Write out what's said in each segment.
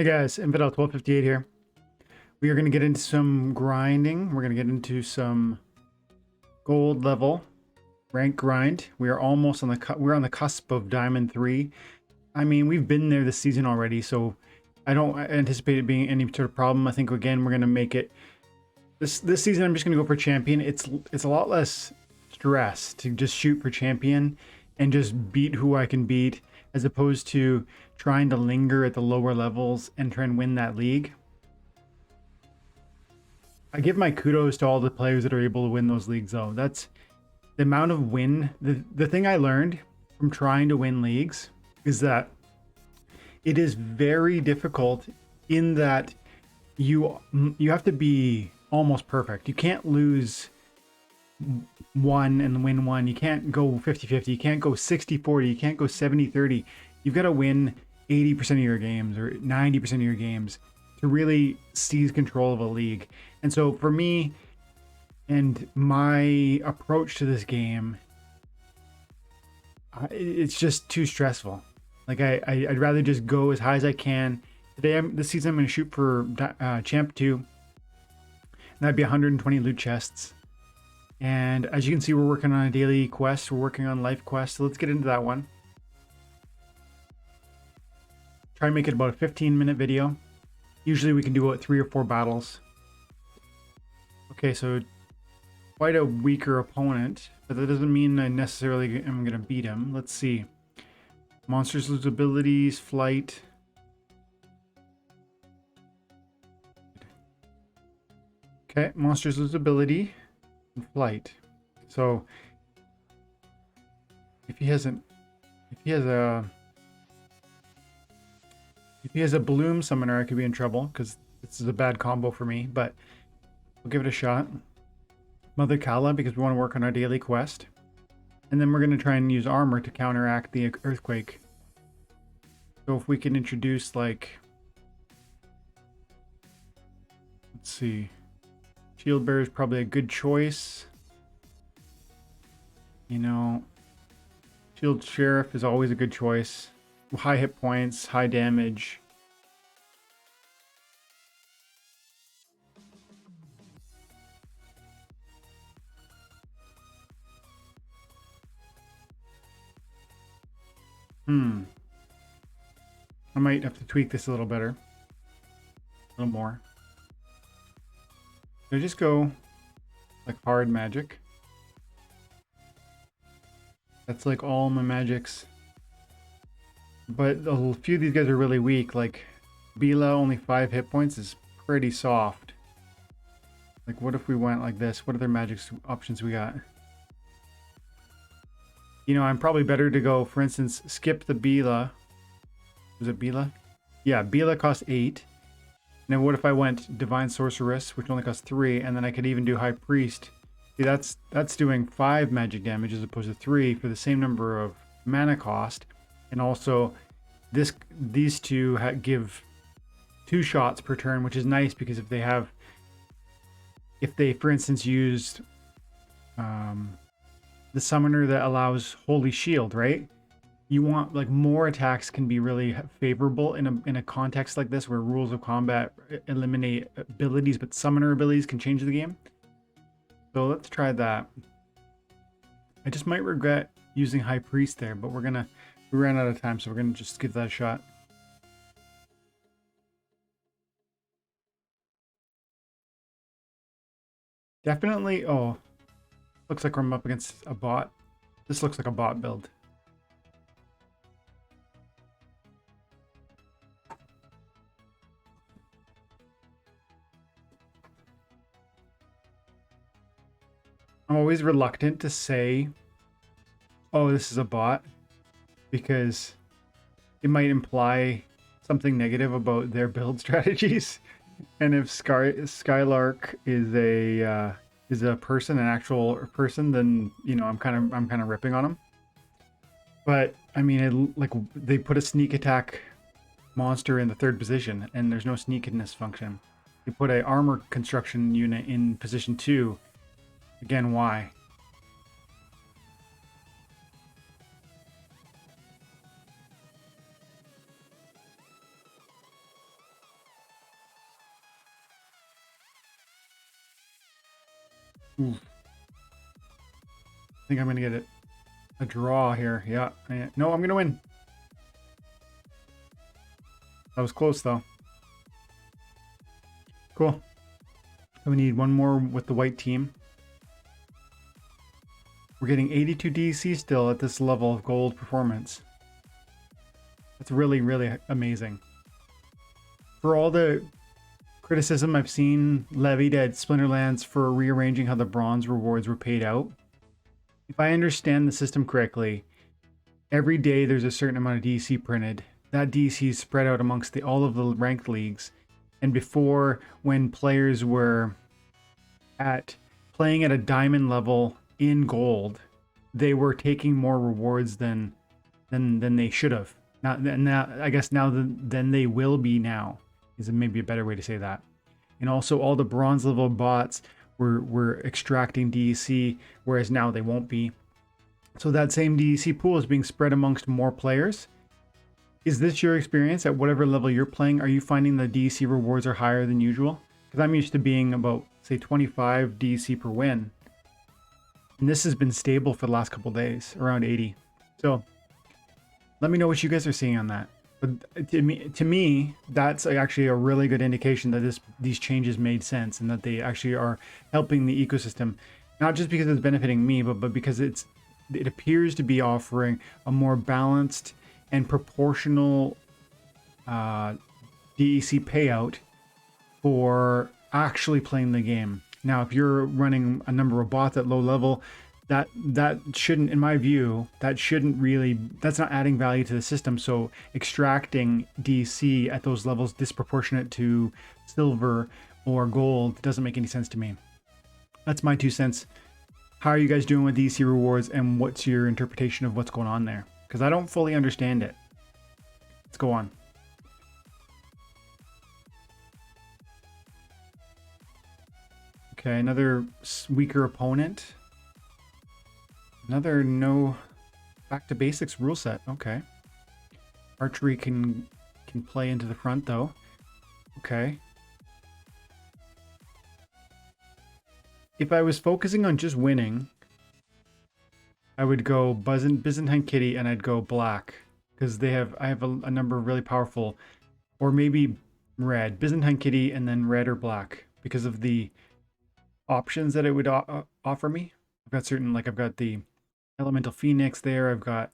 Hey guys, Infidel 1258 here. We are going to get into some grinding. We're going to get into some gold level rank grind. We are almost on we're on the cusp of Diamond 3. I mean, we've been there this season already, so I don't anticipate it being any sort of problem. I think again we're going to make it this season. I'm just going to go for champion. It's a lot less stress to just shoot for champion and just beat who I can beat, as opposed to trying to linger at the lower levels and try and win that league. I give my kudos to all the players that are able to win those leagues, though. That's the amount of win. The thing I learned from trying to win leagues is that it is very difficult in that you have to be almost perfect. You can't lose one and win one. You can't go 50-50. You can't go 60-40. You can't go 70-30. You've got to win 80% of your games or 90% of your games to really seize control of a league. And so for me and my approach to this game, it's just too stressful. Like I'd rather just go as high as I can. This season I'm going to shoot for Champ 2. And that'd be 120 loot chests. And as you can see, we're working on a daily quest. We're working on life quest. So let's get into that one. Try and make it about a 15-minute video. Usually we can do about 3 or 4 battles. Okay, so quite a weaker opponent, but that doesn't mean I necessarily am going to beat him. Let's see. Monsters lose abilities, flight. Okay, monsters lose ability and flight. So if he has a bloom summoner, I could be in trouble because this is a bad combo for me, but we'll give it a shot. Mother Kala, because we want to work on our daily quest. And then we're going to try and use armor to counteract the earthquake. So if we can introduce, like, let's see, Shield Bearer is probably a good choice. You know, Shield Sheriff is always a good choice. High hit points, high damage. I might have to tweak this a little better. A little more. So just go like hard magic. That's like all my magics. But a few of these guys are really weak. Like Bila, only 5 hit points is pretty soft. Like what if we went like this? What other magic options we got? You know, I'm probably better to go, for instance, skip the Bila. Was it Bila? Yeah, Bila costs 8. Now what if I went Divine Sorceress, which only costs 3, and then I could even do High Priest. See, that's doing 5 magic damage as opposed to 3 for the same number of mana cost. And also, these two give 2 shots per turn, which is nice because if they for instance used the summoner that allows Holy Shield, right? You want like more attacks can be really favorable in a context like this where rules of combat eliminate abilities, but summoner abilities can change the game. So let's try that. I just might regret using High Priest there, but we ran out of time, so we're gonna just give that a shot. Definitely. Oh, looks like I'm up against a bot. This looks like a bot build. I'm always reluctant to say, oh, this is a bot, because it might imply something negative about their build strategies. And if Skylark is a person, an actual person, then you know I'm kind of ripping on them. But I mean, like they put a sneak attack monster in the 3rd position, and there's no sneakiness function. They put a armor construction unit in position 2. Again, why? Ooh. I think I'm gonna get a draw here. Yeah. No, I'm gonna win. That was close though. Cool. We need one more with the white team. We're getting 82 DC still at this level of gold performance. That's really, really amazing. For all the criticism I've seen levied at Splinterlands for rearranging how the bronze rewards were paid out, if I understand the system correctly, every day there's a certain amount of DC printed. That DC is spread out amongst all of the ranked leagues. And before, when players were playing at a diamond level in gold, they were taking more rewards than they should have. Now, I guess now than they will be now is maybe a better way to say that. And also all the bronze level bots were extracting DEC, whereas now they won't be. So that same DEC pool is being spread amongst more players. Is this your experience at whatever level you're playing? Are you finding the DEC rewards are higher than usual? Because I'm used to being about, say, 25 DEC per win. And this has been stable for the last couple days, around 80. So let me know what you guys are seeing on that. But to me, that's actually a really good indication that these changes made sense and that they actually are helping the ecosystem, not just because it's benefiting me, but because it appears to be offering a more balanced and proportional DEC payout for actually playing the game. Now, if you're running a number of bots at low level, that shouldn't, in my view, that's not adding value to the system. So extracting DC at those levels disproportionate to silver or gold doesn't make any sense to me. That's my 2 cents. How are you guys doing with DC rewards, and what's your interpretation of what's going on there? Because I don't fully understand it. Let's go on. Okay, another weaker opponent. Another no back to basics rule set. Okay. Archery can play into the front though. Okay. If I was focusing on just winning, I would go Byzantine Kitty and I'd go black because I have a number of really powerful, or maybe red, Byzantine Kitty and then red or black because of the options that it would offer me. I've got certain, like I've got the Elemental Phoenix there. I've got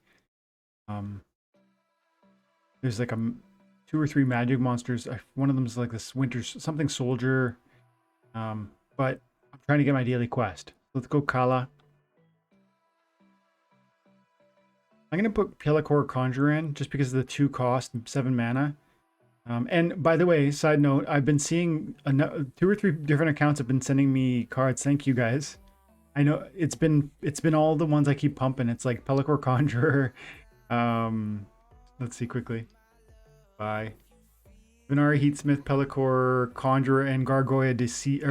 there's like 2 or 3 magic monsters. One of them is like this winter something soldier, but I'm trying to get my daily quest. Let's go Kala. I'm gonna put Pelacor Conjure in just because of the 2 cost, 7 mana. And by the way, side note, I've been seeing 2 or 3 different accounts have been sending me cards. Thank you guys. I know it's been all the ones I keep pumping. It's like Pelacor Conjurer. Let's see quickly. Bye. Venari, Heatsmith, Pelacor, Conjurer, and Gargoyle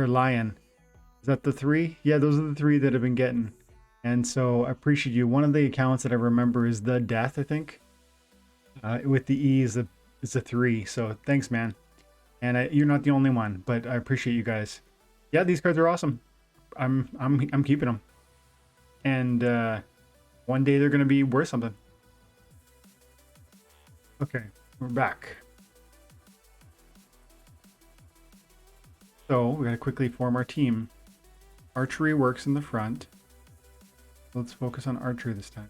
Lion. Is that the 3? Yeah, those are the 3 that I've been getting. And so I appreciate you. One of the accounts that I remember is The Death, I think. With the E is a 3. So thanks, man. And you're not the only one, but I appreciate you guys. Yeah, these cards are awesome. I'm keeping them, and one day they're gonna be worth something. Okay, we're back. So we gotta quickly form our team. Archery works in the front. Let's focus on archery this time.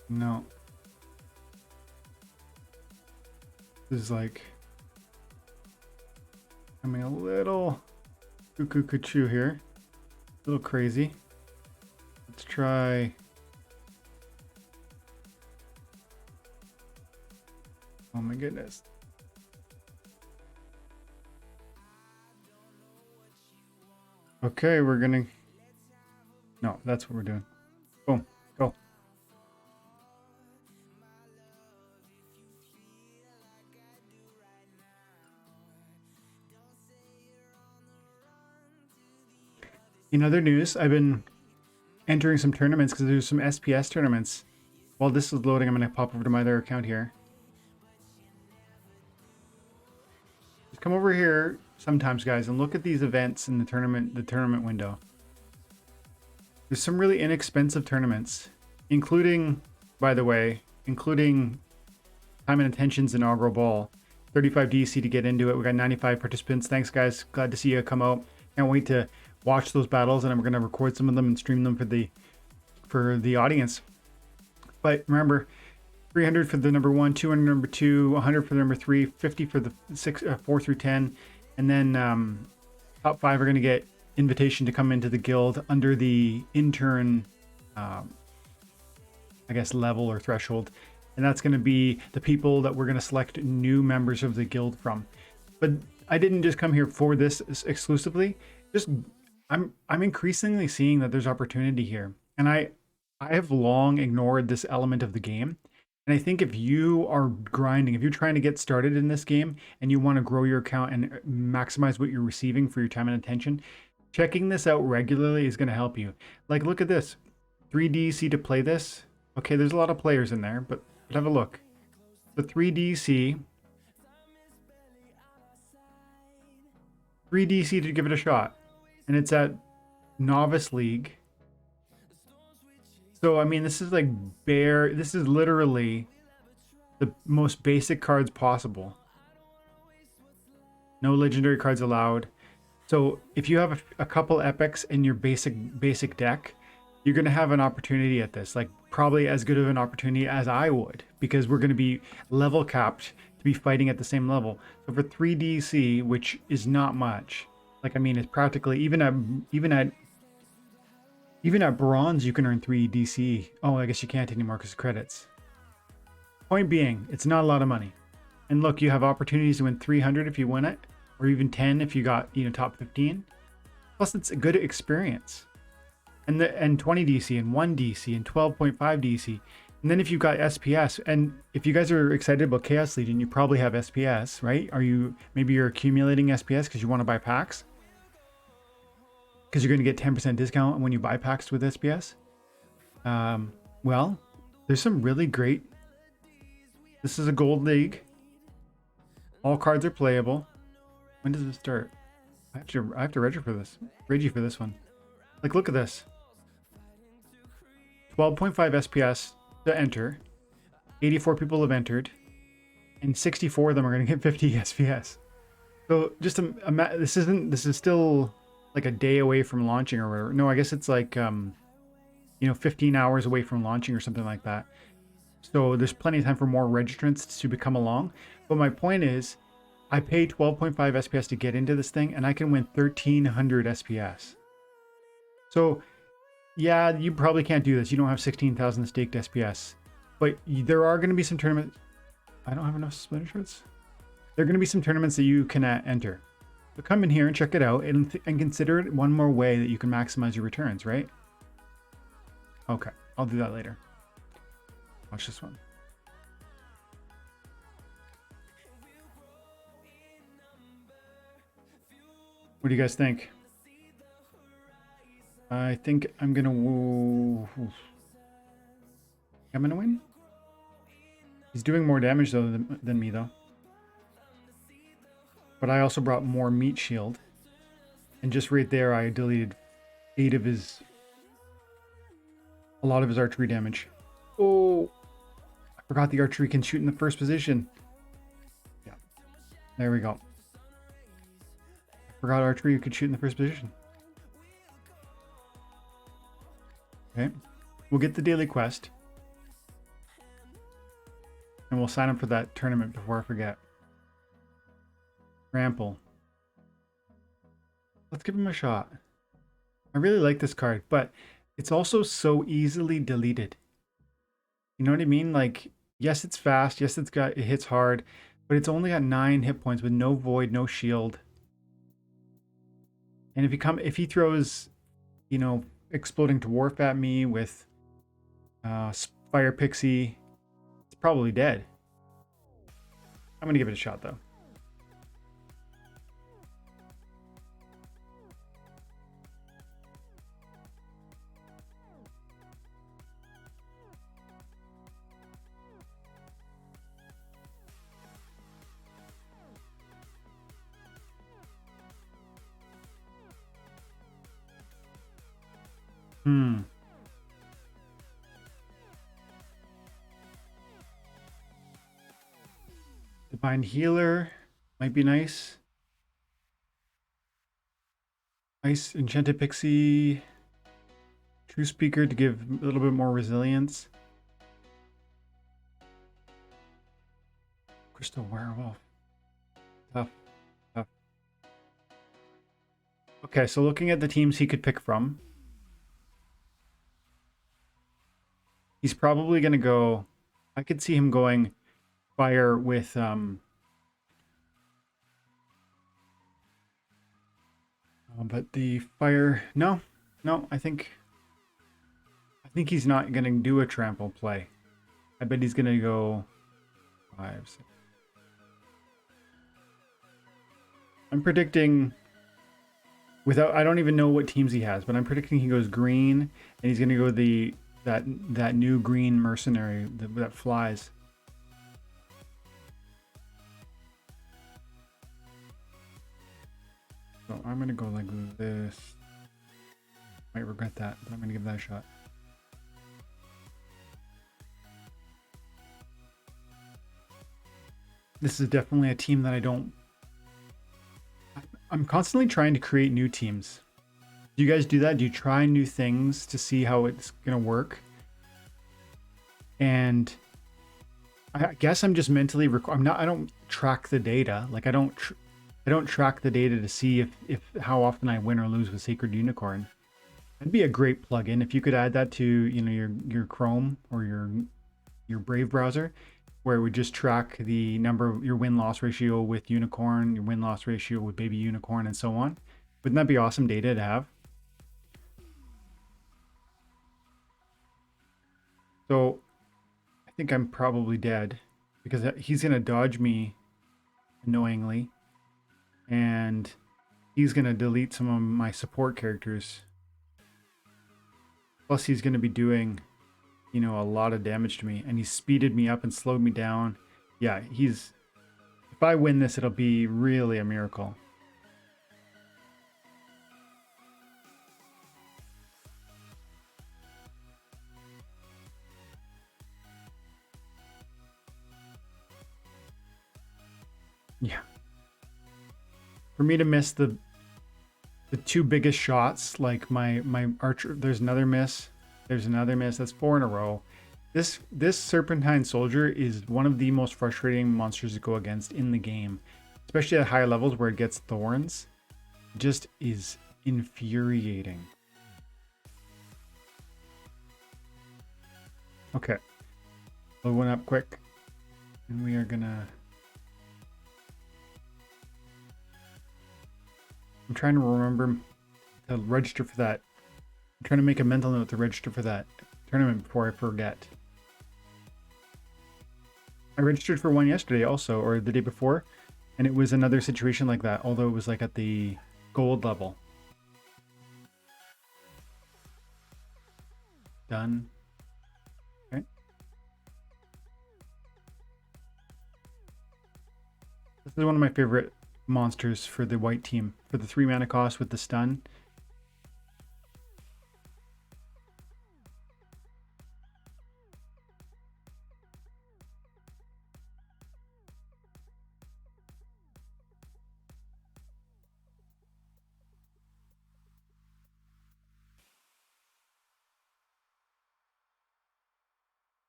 No. This is like coming a little cuckoo here. A little crazy. Let's try. Oh my goodness. Okay, we're gonna. No, that's what we're doing. Boom, go. In other news, I've been entering some tournaments because there's some SPS tournaments. While this is loading, I'm going to pop over to my other account here. come over here sometimes, guys, and look at these events in the tournament window. There's some really inexpensive tournaments, including, by the way, including Time and Attention's inaugural ball. 35 DC to get into it. We got 95 participants. Thanks, guys. Glad to see you come out. Can't wait to watch those battles, and we're going to record some of them and stream them for the audience. But remember, 300 for the number 1, 200 number 2, 100 for the number 3, 50 for the 4 through 10, and then top 5 are going to get invitation to come into the guild under the intern, I guess, level or threshold. And that's going to be the people that we're going to select new members of the guild from. But I didn't just come here for this exclusively. I'm increasingly seeing that there's opportunity here, and I have long ignored this element of the game. And I think if you are grinding, if you're trying to get started in this game and you want to grow your account and maximize what you're receiving for your time and attention, checking this out regularly is going to help you. Like, look at this, 3DC to play this. Okay, there's a lot of players in there, but have a look. The 3DC to give it a shot, and it's at Novice League. So I mean, this is like this is literally the most basic cards possible. No legendary cards allowed. So if you have a couple epics in your basic deck, you're going to have an opportunity at this, like probably as good of an opportunity as I would, because we're going to be level capped to be fighting at the same level. So for 3DC, which is not much, like, I mean, it's practically even at bronze, you can earn 3DC. Oh, I guess you can't anymore because of credits. Point being, it's not a lot of money. And look, you have opportunities to win 300 if you win it, or even 10 if you got, top 15. Plus, it's a good experience. And 20 DC and 1 DC and 12.5 DC. And then if you've got SPS, and if you guys are excited about Chaos Legion, you probably have SPS, right? Maybe you're accumulating SPS because you want to buy packs? Because you're going to get 10% discount when you buy packs with SPS? Well, there's some really great... This is a gold league. All cards are playable. When does it start? I have to register for this one. Like, look at this. 12.5 SPS to enter. 84 people have entered, and 64 of them are going to get 50 SPS. So just this is still like a day away from launching or whatever. No, I guess it's like 15 hours away from launching or something like that. So there's plenty of time for more registrants to come along. But my point is, I pay 12.5 SPS to get into this thing, and I can win 1,300 SPS. So yeah, you probably can't do this. You don't have 16,000 staked SPS. But there are going to be some tournaments. I don't have enough splinter shirts. There are going to be some tournaments that you can enter. So come in here and check it out and consider it one more way that you can maximize your returns, right? Okay, I'll do that later. Watch this one. What do you guys think? I think I'm gonna win. He's doing more damage though than me though. But I also brought more meat shield, and just right there I deleted a lot of his archery damage. Oh, I forgot the archery can shoot in the first position. Yeah, there we go. I forgot archery could shoot in the first position. Okay, we'll get the daily quest, and we'll sign up for that tournament before I forget. Trample. Let's give him a shot. I really like this card, but it's also so easily deleted. You know what I mean? Like, yes, it's fast. Yes, it hits hard, but it's only got 9 hit points with no void, no shield. And if he throws, exploding dwarf at me with fire pixie, it's probably dead. I'm gonna give it a shot though. Hmm. Divine Healer might be nice. Nice Enchanted Pixie. True Speaker to give a little bit more resilience. Crystal Werewolf. Tough. Tough. Okay, so looking at the teams he could pick from, he's probably going to go. I could see him going fire with but the fire no, I think he's not going to do a trample play. I bet he's going to go 5 6. I'm predicting without I don't even know what teams he has, but I'm predicting he goes green and he's going to go that new green mercenary that flies. So I'm going to go like this. Might regret that, but I'm going to give that a shot. This is definitely a team that I'm constantly trying to create new teams. Do you guys do that? Do you try new things to see how it's going to work? And I guess I'm just mentally I don't track the data. Like I don't track the data to see if how often I win or lose with Sacred Unicorn. That'd be a great plugin if you could add that to, you know, your Chrome or your Brave browser, where it would just track the number of your win-loss ratio with Unicorn, your win-loss ratio with Baby Unicorn, and so on. Wouldn't that be awesome data to have? So I think I'm probably dead because he's going to dodge me annoyingly, and he's going to delete some of my support characters. Plus he's going to be doing, you know, a lot of damage to me, and he speeded me up and slowed me down. Yeah, if I win this, it'll be really a miracle. Yeah. For me to miss the two biggest shots, like my archer, there's another miss. There's another miss. That's 4 in a row. This Serpentine Soldier is one of the most frustrating monsters to go against in the game, especially at higher levels where it gets thorns. It just is infuriating. Okay, load one up quick, and we are gonna. I'm trying to remember to register for that. I'm trying to make a mental note to register for that tournament before I forget. I registered for one yesterday also, or the day before, and it was another situation like that, although it was like at the gold level. Done. Okay. This is one of my favorite monsters for the white team, for the 3 mana cost with the stun.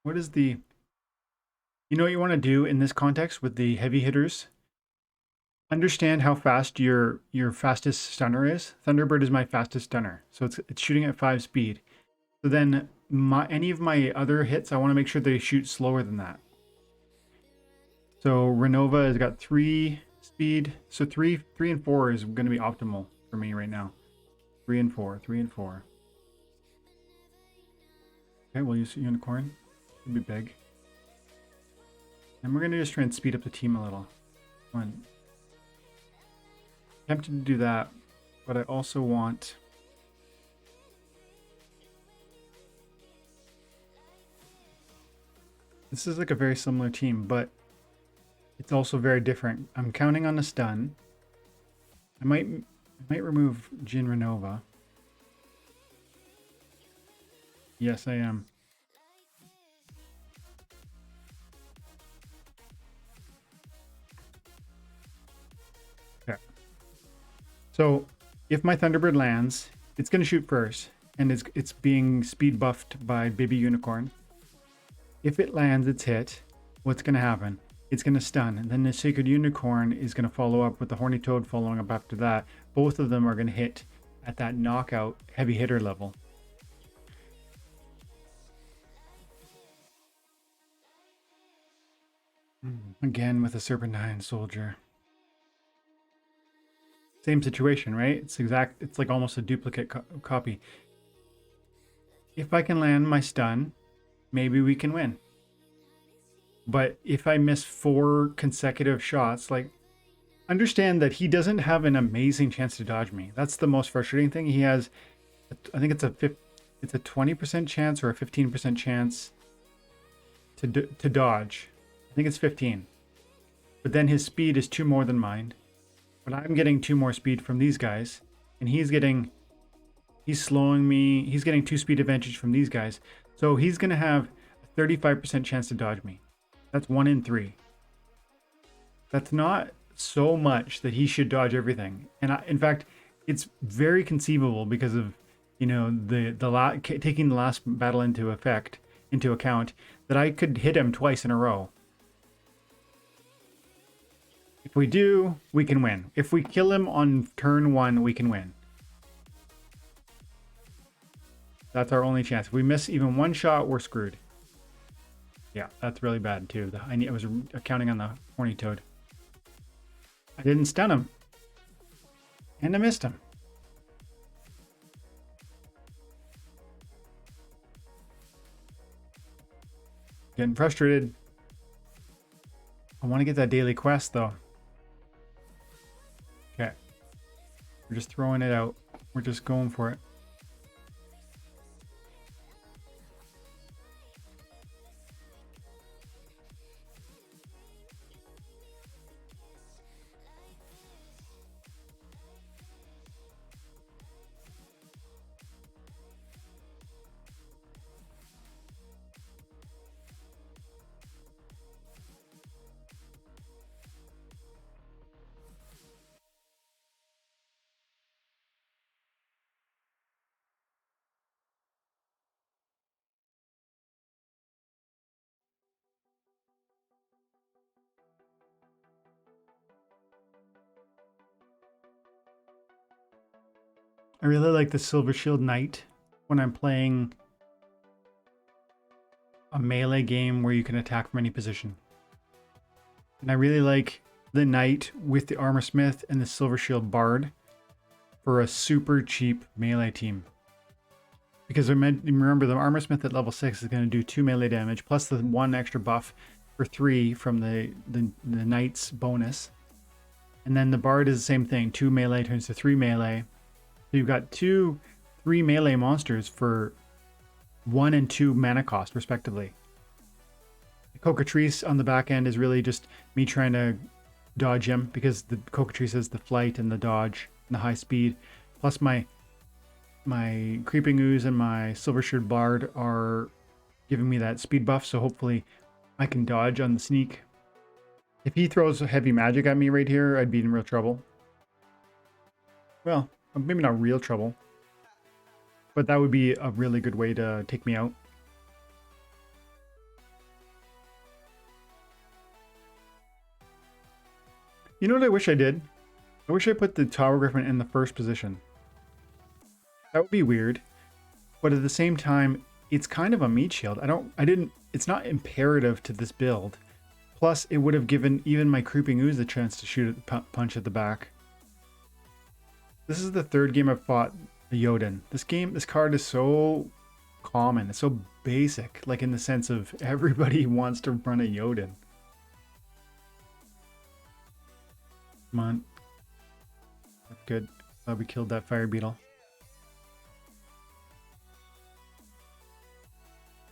What is the... You know what you want to do in this context with the heavy hitters? Understand how fast your fastest stunner is. Thunderbird is my fastest stunner, so it's shooting at 5 speed. So then any of my other hits, I want to make sure they shoot slower than that. So Renova has got 3 speed, so 3 and 4 is going to be optimal for me right now. 3 and 4, 3 and 4. Okay, we'll use Unicorn. It'll be big. And we're going to just try and speed up the team a little. One. Tempted to do that, but I also want... This is like a very similar team, but it's also very different. I'm counting on a stun. I might remove Jin Renova. Yes, I am. Okay. So if my Thunderbird lands, it's going to shoot first, and it's being speed buffed by Baby Unicorn. If it lands, it's hit. What's going to happen? It's going to stun, and then the Sacred Unicorn is going to follow up with the Horny Toad following up after that. Both of them are going to hit at that knockout heavy hitter level. Again with a Serpentine Soldier. Same situation, right? It's like almost a duplicate copy. If I can land my stun, maybe we can win. But if I miss 4 consecutive shots, like, understand that he doesn't have an amazing chance to dodge me. That's the most frustrating thing. He has, I think it's a 20% chance or a 15% chance to dodge. I think it's 15. But then his speed is 2 more than mine. But I'm getting 2 more speed from these guys, and he's slowing me. He's getting 2 speed advantage from these guys. So he's going to have a 35% chance to dodge me. That's 1 in 3. That's not so much that he should dodge everything. And in fact, it's very conceivable because of, you know, taking the last battle into account, that I could hit him twice in a row. If we do, we can win. If we kill him on turn 1, we can win. That's our only chance. If we miss even 1 shot, we're screwed. Yeah, that's really bad too. I was counting on the Horny Toad. I didn't stun him. And I missed him. Getting frustrated. I want to get that daily quest though. Okay. We're just throwing it out. We're just going for it. I really like the Silver Shield Knight when I'm playing a melee game where you can attack from any position. And I really like the Knight with the Armor Smith and the Silver Shield Bard for a super cheap melee team. Because remember, the Armor Smith at level 6 is going to do 2 melee damage, plus the 1 extra buff for 3 from the Knight's bonus. And then the Bard is the same thing, 2 melee turns to 3 melee. So you've got 3 melee monsters for 1 and 2 mana cost, respectively. The Cockatrice on the back end is really just me trying to dodge him, because the Cockatrice has the flight and the dodge and the high speed. Plus my Creeping Ooze and my Silver Shield Bard are giving me that speed buff, so hopefully I can dodge on the sneak. If he throws heavy magic at me right here, I'd be in real trouble. Well, maybe not real trouble, but that would be a really good way to take me out. You know what I wish I did? I wish I put the Tower Griffin in the first position. That would be weird, but at the same time, it's kind of a meat shield. It's not imperative to this build. Plus, it would have given even my Creeping Ooze a chance to shoot punch at the back. This is the 3rd game I've fought the Jotun. This card is so common. It's so basic, like in the sense of everybody wants to run a Jotun. Come on. That's good. Glad we killed that fire beetle.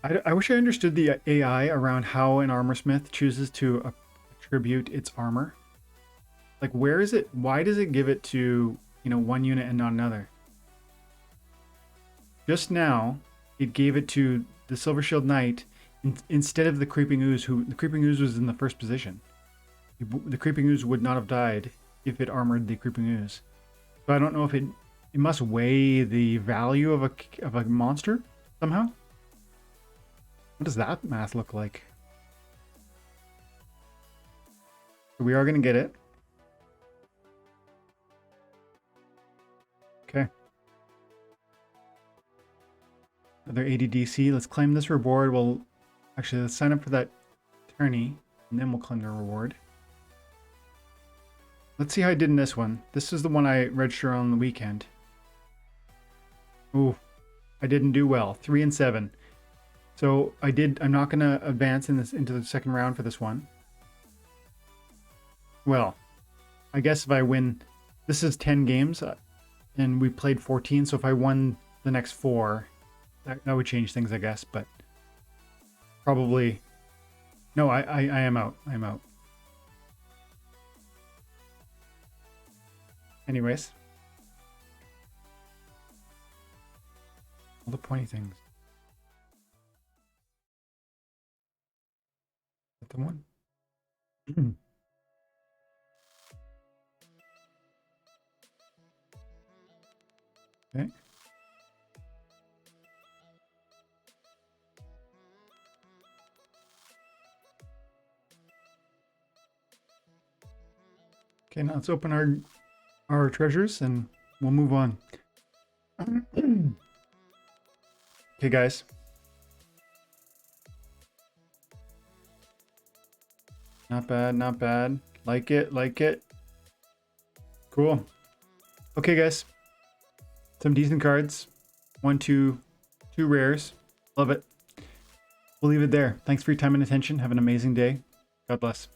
I wish I understood the AI around how an armorsmith chooses to attribute its armor. Like, where is it? Why does it give it to, you know, one unit and not another? Just now, it gave it to the Silver Shield Knight instead of the Creeping Ooze, who the Creeping Ooze was in the first position. The Creeping Ooze would not have died if it armored the Creeping Ooze. So I don't know if it must weigh the value of a monster somehow. What does that math look like? We are going to get it. Okay. Another ADDC. Let's claim this reward. Well, actually, let's sign up for that tourney, and then we'll claim the reward. Let's see how I did in this one. This is the one I registered on the weekend. Ooh, I didn't do well. 3 and 7. So I'm not going to advance into the second round for this one. Well, I guess if I win, this is 10 games, and we played 14. So if I won the next 4, that would change things, I guess. But probably, no, I am out. I'm out. Anyways, all the pointy things. Is that the one? Okay. Okay, now let's open our treasures and we'll move on. Okay, guys. Not bad, not bad. Like it, like it. Cool. Okay, guys. Some decent cards. 1, 2 rares. Love it. We'll leave it there. Thanks for your time and attention. Have an amazing day. God bless.